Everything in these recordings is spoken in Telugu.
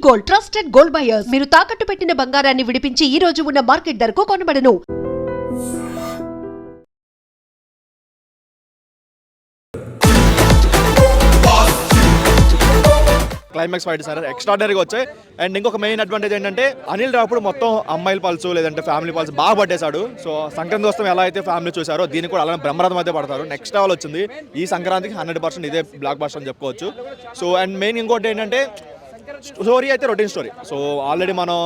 Gold, trusted gold buyers. మీరు తాకట్టు పెట్టిన బంగారాన్ని విడిపించి ఈ రోజు ఉన్న మార్కెట్ ధరకు కొనబడను. క్లైమాక్స్ ఫైట్ సార్ ఎక్స్ట్రాడనరీగా వచ్చాయి. అండ్ ఇంకొక మెయిన్ అడ్వాంటేజ్ ఏంటంటే అనిల్ రావుపూడి మొత్తం అమ్మాయిల పల్సు లేదంటే ఫ్యామిలీ పల్స్ బాగా పట్టేశాడు. సో సంక్రాంతి వస్తాం ఎలా అయితే ఫ్యామిలీ చూసారో దీనికి కూడా అలానే బ్రహ్మరథం అయితే పడతారు. నెక్స్ట్ లెవెల్ వచ్చింది ఈ సంక్రాంతికి 100% ఇదే బ్లాక్ బస్టర్ అని చెప్పుకోవచ్చు. సో అండ్ మెయిన్ ఇంకోటి ఏంటంటే స్టోరీ అయితే రొటీన్ స్టోరీ. సో ఆల్రెడీ మనం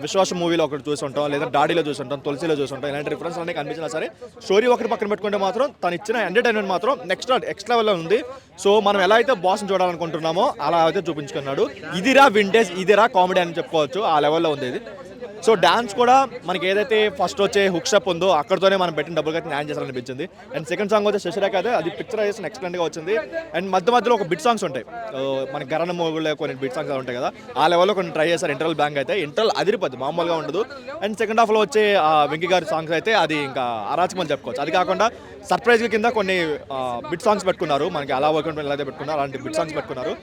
విశ్వాసం మూవీలో ఒకటి చూసుంటాం, లేదా డాడీలో చూసుంటాం, తులసిలో చూసుంటాం. ఇలాంటి రిఫరెన్స్ అన్నీ కనిపించినా సరే స్టోరీ ఒకటి పక్కన పెట్టుకుంటే మాత్రం తను ఇచ్చిన ఎంటర్టైన్మెంట్ మాత్రం నెక్స్ట్ లెవెల్లో ఉంది. సో మనం ఎలా అయితే బాస్ని చూడాలనుకుంటున్నామో అలా అయితే చూపించుకున్నాడు. ఇదిరా వింటేజ్, ఇదిరా కామెడీ అని చెప్పుకోవచ్చు. ఆ లెవెల్లో ఉంది ఇది. సో డాన్స్ కూడా మనకి ఏదైతే ఫస్ట్ వచ్చే హుక్ స్టెప్ ఉందో అక్కడితోనే మనం పెట్టిన డబ్బులు అయితే న్యాయం చేయాలనిపించింది. అండ్ సెకండ్ సాంగ్ వచ్చే శశిరేఖ అయితే అది పిక్చరైజేషన్ ఎక్సలెంట్గా వచ్చింది. అండ్ మధ్యలో ఒక బిట్ సాంగ్స్ ఉంటాయి, మనకి గరణ మోగుల్లో కొన్ని బిట్ సాంగ్స్ ఉంటాయి కదా, ఆ లెవెల్లో కొన్ని ట్రై చేస్తారు. ఇంటర్వల్ బ్యాంక్ అయితే ఇంటర్వల్ అదిరిపోద్ది, మామూలుగా ఉండదు. అండ్ సెకండ్ హాఫ్లో వచ్చే వెంకీ గారి సాంగ్స్ అయితే అది ఇంకా అరాచకమని చెప్పుకోవచ్చు. అది కాకుండా సర్ప్రైజ్ కింద కొన్ని బిట్ సాంగ్స్ పెట్టుకున్నారు, మనకి అలా వర్క్ ఎలా అయితే పెట్టుకున్నారు అలాంటి బిట్ సాంగ్స్ పెట్టుకున్నారు.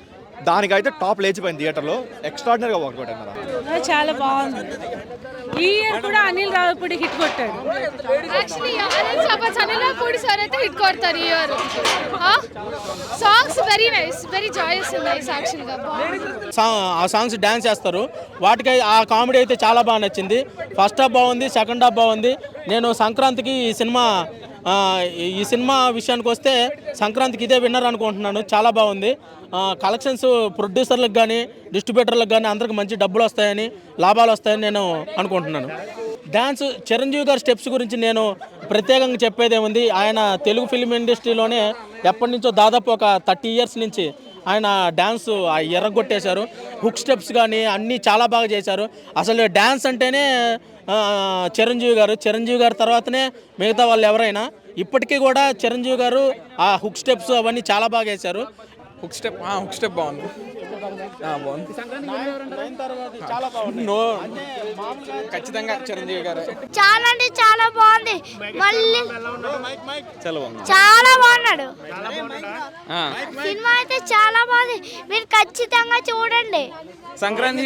దానికైతే టాప్ లేచిపోయింది థియేటర్లో, ఎక్స్ట్రాడినరీగా వర్కౌట్ అన్నారు. చాలా బాగుంది. ఈ ఇయర్ కూడా అనిల్ రావుపూడి హిట్ కొట్టాడు. యాక్చువల్లీ అనిల్ రావుపూడి సార్ అయితే హిట్ కొడతారు ఈ year. Songs very nice, very Joyce nice. యాక్చువల్గా ఆ సాంగ్స్ డ్యాన్స్ చేస్తారు, వాటికి ఆ కామెడీ అయితే చాలా బాగా నచ్చింది. ఫస్ట్ హాఫ్ బాగుంది, సెకండ్ హాఫ్ బాగుంది. నేను సంక్రాంతికి ఈ సినిమా విషయానికి వస్తే సంక్రాంతికి ఇదే విన్నర్ అనుకుంటున్నాను. చాలా బాగుంది. కలెక్షన్స్ ప్రొడ్యూసర్లకు కానీ డిస్ట్రిబ్యూటర్లకు కానీ అందరికి మంచి డబ్బులు వస్తాయని, లాభాలు వస్తాయని నేను అనుకుంటున్నాను. డ్యాన్స్ చిరంజీవి గారి స్టెప్స్ గురించి నేను ప్రత్యేకంగా చెప్పేదేముంది, ఆయన తెలుగు ఫిల్మ్ ఇండస్ట్రీలోనే ఎప్పటి నుంచో దాదాపు ఒక 30 years నుంచి ఆయన డ్యాన్స్ ఎర్రగొట్టేశారు. హుక్ స్టెప్స్ కానీ అన్నీ చాలా బాగా చేశారు. అసలు డ్యాన్స్ అంటేనే చిరంజీవి గారు తర్వాతనే మిగతా వాళ్ళు ఎవరైనా. ఇప్పటికీ కూడా చిరంజీవి గారు ఆ హుక్ స్టెప్స్ అవన్నీ చాలా బాగా వేశారు. హుక్ స్టెప్ బాగుంది. ఖచ్చితంగా చిరంజీవి గారు చాలా అంటే చాలా బాగుంది. మళ్ళీ చాలా బాగున్నాడు. సినిమా అయితే చాలా బాగుంది, మీరు ఖచ్చితంగా చూడండి. సంక్రాంతి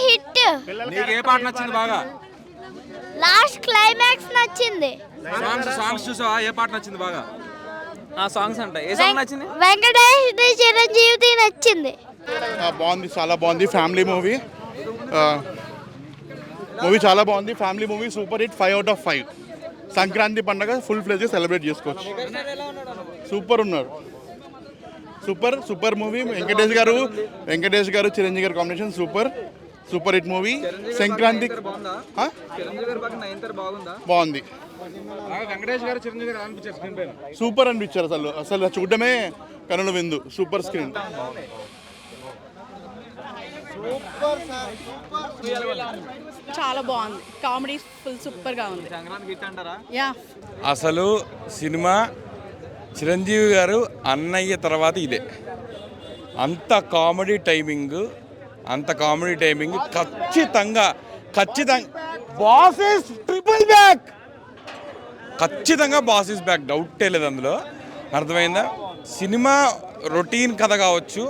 హిట్. నీకు ఏ పాట నచ్చింది బాగా? లాస్ట్ క్లైమాక్స్ నచ్చింది. సాంగ్స్ చూసావా? ఏ పాట నచ్చింది బాగా? ఆ సాంగ్స్ అంటే ఏ సాంగ్ నచ్చింది? వెంకటేష్ చిరంజీవి నచ్చింది. బాగుంది, చాలా బాగుంది. ఫ్యామిలీ మూవీ చాలా బాగుంది. Family movie super hit, 5 out of 5. Sankranti పండుగ ఫుల్ ఫ్లెజ్ సెలబ్రేట్ చేసుకోవచ్చు. సూపర్ ఉన్నారు, సూపర్ మూవీ. వెంకటేష్ గారు చిరంజీవి గారు combination super hit movie. Sankranti బాగుంది. వెంకటేష్ గారు చిరంజీవి గారు అనిపించారు స్క్రీన్ పైన. సూపర్ అనిపించారు. అసలు చూడడమే కనుల విందు. Super screen. చాలా బాగుంది. కామెడీ ఫుల్ సూపర్గా ఉంది. యా, అసలు సినిమా చిరంజీవి గారు అన్నయ్య తర్వాత ఇదే. అంత కామెడీ టైమింగ్ ఖచ్చితంగా బాస్ ఈస్ ట్రిపుల్ బ్యాక్. ఖచ్చితంగా బాస్ ఈస్ బ్యాక్, డౌటే లేదు అందులో. అర్థమైందా? సినిమా రొటీన్ కథ కావచ్చు,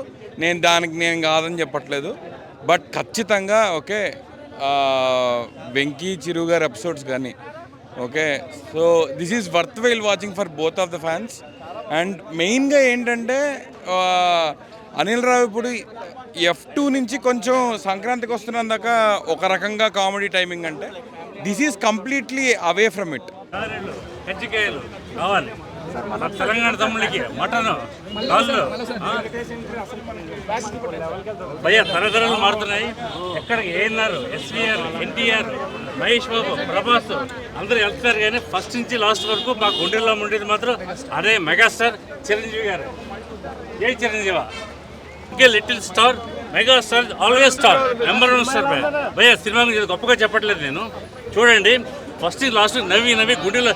నేను కాదని చెప్పట్లేదు, బట్ ఖచ్చితంగా ఓకే. వెంకీ చిరు గారి ఎపిసోడ్స్ కానీ okay. So this is worth while watching for both of the fans. And మెయిన్గా ఏంటంటే అనిల్ రావిపూడి F2 నుంచి కొంచెం సంక్రాంతికి వస్తున్నందాక ఒక రకంగా కామెడీ టైమింగ్ అంటే this is completely away from it. కజ్జికాయలు కావాలి తెలంగాణ తమ్ముళ్ళకి, మటన్ కాళ్ళు భయ్యా తరతరాలు మారుతున్నాయి. ఎక్కడికి ఏఎన్ఆర్, SVR, NTR, మహేష్ బాబు, ప్రభాస్ అందరూ వెళ్తారు, కానీ ఫస్ట్ నుంచి లాస్ట్ వరకు మా గుండెల్లో ఉండేది మాత్రం అదే మెగాస్టార్ చిరంజీవి గారు. ఏ చిరంజీవా, ఇంకే little star, megastar, always star, number 1 star భయ్యా. సినిమా గొప్పగా చెప్పట్లేదు నేను, చూడండి ఫస్ట్ లాస్ట్ నవ్వి గుండెలో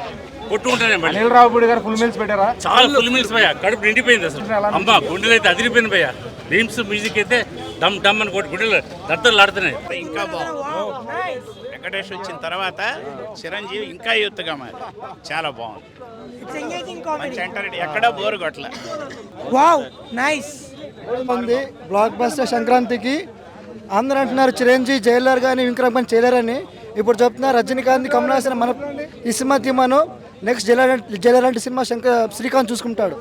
కొట్టుకుంటానే. అనిల్ రావుపూడి గారు ఫుల్ మీల్స్ పెట్టారా? చాలా ఫుల్ మీల్స్ భయ్యా, కడుపు నిండిపోయింది అసలు. అమ్మ గుండెలు అయితే అదిరిపోయింది భయ్యా. డ్రీమ్స్ మ్యూజిక్ అయితే డమ్ అని గుండెలు దత్తలు ఆడుతున్నాయి. ఇంకా బాగుంది. వెంకటేష్ వచ్చిన తర్వాత చిరంజీవి ఇంకా యూత్గా మారి చాలా బాగుంది. ఎక్కడా బోరు కొట్టలే. బ్లాక్ బస్టర్ సంక్రాంతికి అందరూ అంటున్నారు చిరంజీవి జైలర్ కానీ విక్రమ్ కానీ చేయలేరని. ఇప్పుడు చెప్తున్నారు రజనీకాంత్ కమల్ హాసన్ మన ఈ సినిమా తీమాను నెక్స్ట్ జైలర్ అంటే సినిమా శ్రీకాంత్ చూసుకుంటాడు.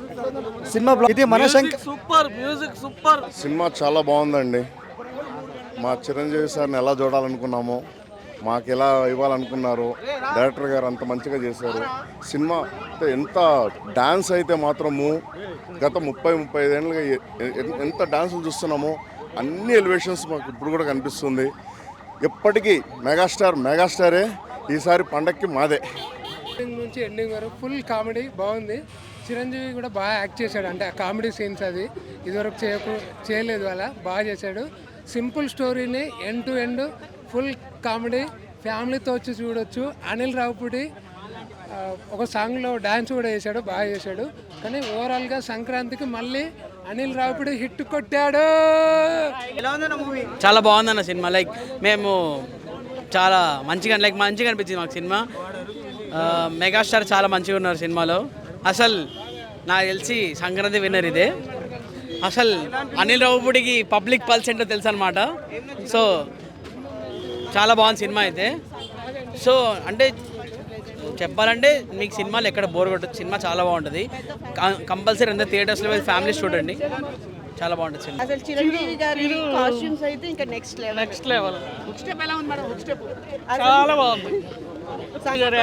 సినిమా ఇది మన సూపర్ మ్యూజిక్ సూపర్. సినిమా చాలా బాగుందండి. మా చిరంజీవి సార్ని ఎలా చూడాలనుకున్నామో మాకు ఎలా ఇవ్వాలనుకున్నారు. డైరెక్టర్ గారు అంత మంచిగా చేశారు. సినిమా అంటే ఎంత డ్యాన్స్ అయితే మాత్రము గత 30-35 ఏళ్ళుగా ఎంత డ్యాన్సులు చూస్తున్నామో అన్ని ఎలివేషన్స్ మాకు ఇప్పుడు కూడా కనిపిస్తుంది. ఎప్పటికీ మెగాస్టారే ఈసారి పండక్కి మాదే. నుంచి ఎండింగ్ వరకు ఫుల్ కామెడీ బాగుంది. చిరంజీవి కూడా బాగా యాక్ట్ చేశాడు. అంటే ఆ కామెడీ సీన్స్ అది ఇదివరకు చేయలేదు, అలా బాగా చేశాడు. సింపుల్ స్టోరీని end to end full comedy ఫ్యామిలీతో వచ్చి చూడొచ్చు. అనిల్ రావుపూడి ఒక సాంగ్లో డ్యాన్స్ కూడా చేశాడు, బాగా చేశాడు. కానీ ఓవరాల్గా సంక్రాంతికి మళ్ళీ అనిల్ రావుపూడి హిట్ కొట్టాడు. చాలా బాగుందన్న సినిమా. లైక్ మేము చాలా మంచిగా అనిపించింది మాకు సినిమా. మెగాస్టార్ చాలా మంచిగా ఉన్నారు సినిమాలో. అసలు నాకు తెలిసి సంక్రాంతి విన్నర్ ఇదే. అసలు అనిల్ రావుపూడికి పబ్లిక్ పల్స్ ఏంటో తెలుసు అనమాట. సో చాలా బాగుంది సినిమా అయితే. సో అంటే చెప్పాలంటే మీకు సినిమాలు ఎక్కడ బోర్ కొట్టదు. సినిమా చాలా బాగుంటుంది. కంపల్సరీ అంతా థియేటర్స్లో వెళ్ళి ఫ్యామిలీస్ చూడండి, చాలా బాగుంటుంది సినిమా. అసలు చిరంజీవి గారి కాస్ట్యూమ్స్ అయితే ఇంకా నెక్స్ట్ లెవెల్. హుక్ స్టెప్ ఎలా ఉంది మేడం? హుక్ స్టెప్ చాలా బాగుంది.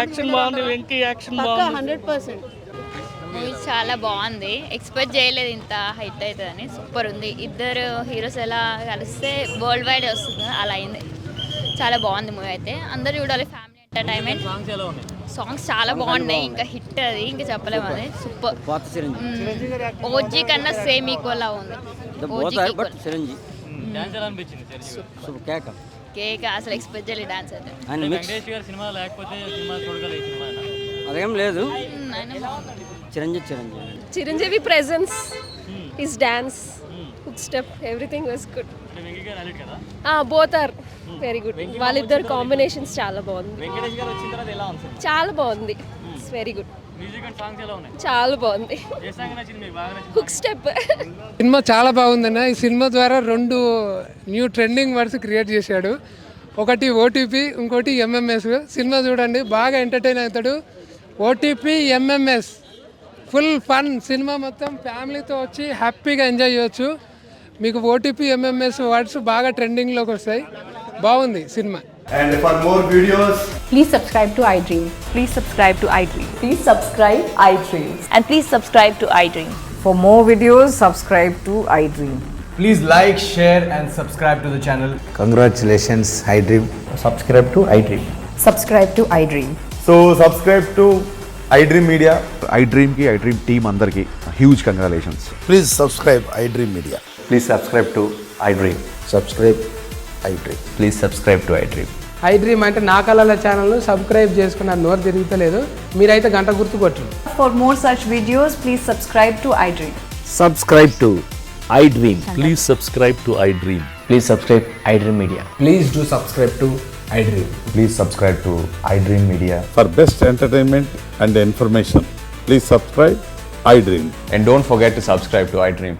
యాక్షన్ బాగుంది, వెంకీ యాక్షన్ బాగుంది. 100%. మూవీ చాలా బాగుంది. ఎక్స్పెక్ట్ చేయలేదు ఇంత హైట్ అవుతుందని. సూపర్ ఉంది. ఇద్దరు హీరోస్ ఎలా కలిస్తే వరల్డ్ వైడ్ వస్తుంది అలా అయింది. చాలా బాగుంది మూవీ అయితే. అందరూ చూడాలి. Family entertainment. సాంగ్స్ చాలా బాగున్నాయి. ఇంకా హిట్ అది ఇంకా చెప్పలేము. అది సూపర్. ఓజీ కన్నా సేమ్ ఈక్వల్ లా ఉంది. కేక్ అసలు ఎక్స్పెక్ట్ చేయలేదు డాన్స్ అయితే. అదేం లేదు. Chiranjeevi presence, his dance, hook step, everything was good. Both are very good. వాళ్ళిద్దరు కాంబినేషన్స్ చాలా బాగుంది. చాలా బాగుంది. It's very good. చాలా బాగుంది. Hook step. సినిమా చాలా బాగుందన్న. ఈ సినిమా ద్వారా 2 న్యూ ట్రెండింగ్ వర్డ్స్ క్రియేట్ చేశాడు. ఒకటి ఓటీపీ, ఇంకోటి ఎంఎంఎస్. సినిమా చూడండి, బాగా ఎంటర్టైన్ అవుతాడు. OTP MMS full fun. Cinema మొత్తం ఫ్యామిలీతో వచ్చి హ్యాపీగా ఎంజాయ్ చేయొచ్చు. మీకు ఓటీపీ ఎంఎంఎస్ వర్డ్స్ బాగా ట్రెండింగ్లోకి వస్తాయి. బాగుంది cinema. And for more videos, Please subscribe to iDream. Please subscribe to iDream. Please subscribe iDream. And please subscribe to iDream. For more videos, subscribe to iDream. please like, share and subscribe to the channel. Congratulations, iDream. Subscribe to iDream. Subscribe to iDream. So subscribe to iDream Media. iDream ki iDream team andarki huge congratulations. Please subscribe iDream Media. Please subscribe to iDream. Subscribe iDream. Please subscribe to iDream. iDream అంటే నా కళల ఛానల్ను సబ్స్క్రైబ్ చేసుకున్న నోరు తిరుగుతలేదు. మీరైతే గంట గుర్తు కొట్టండి. For more such videos, please subscribe to iDream. Subscribe to iDream. Please subscribe to iDream. Please subscribe iDream Media. Please do subscribe to iDream. Please subscribe to iDream Media. For best entertainment and information, please subscribe iDream. And don't forget to subscribe to iDream.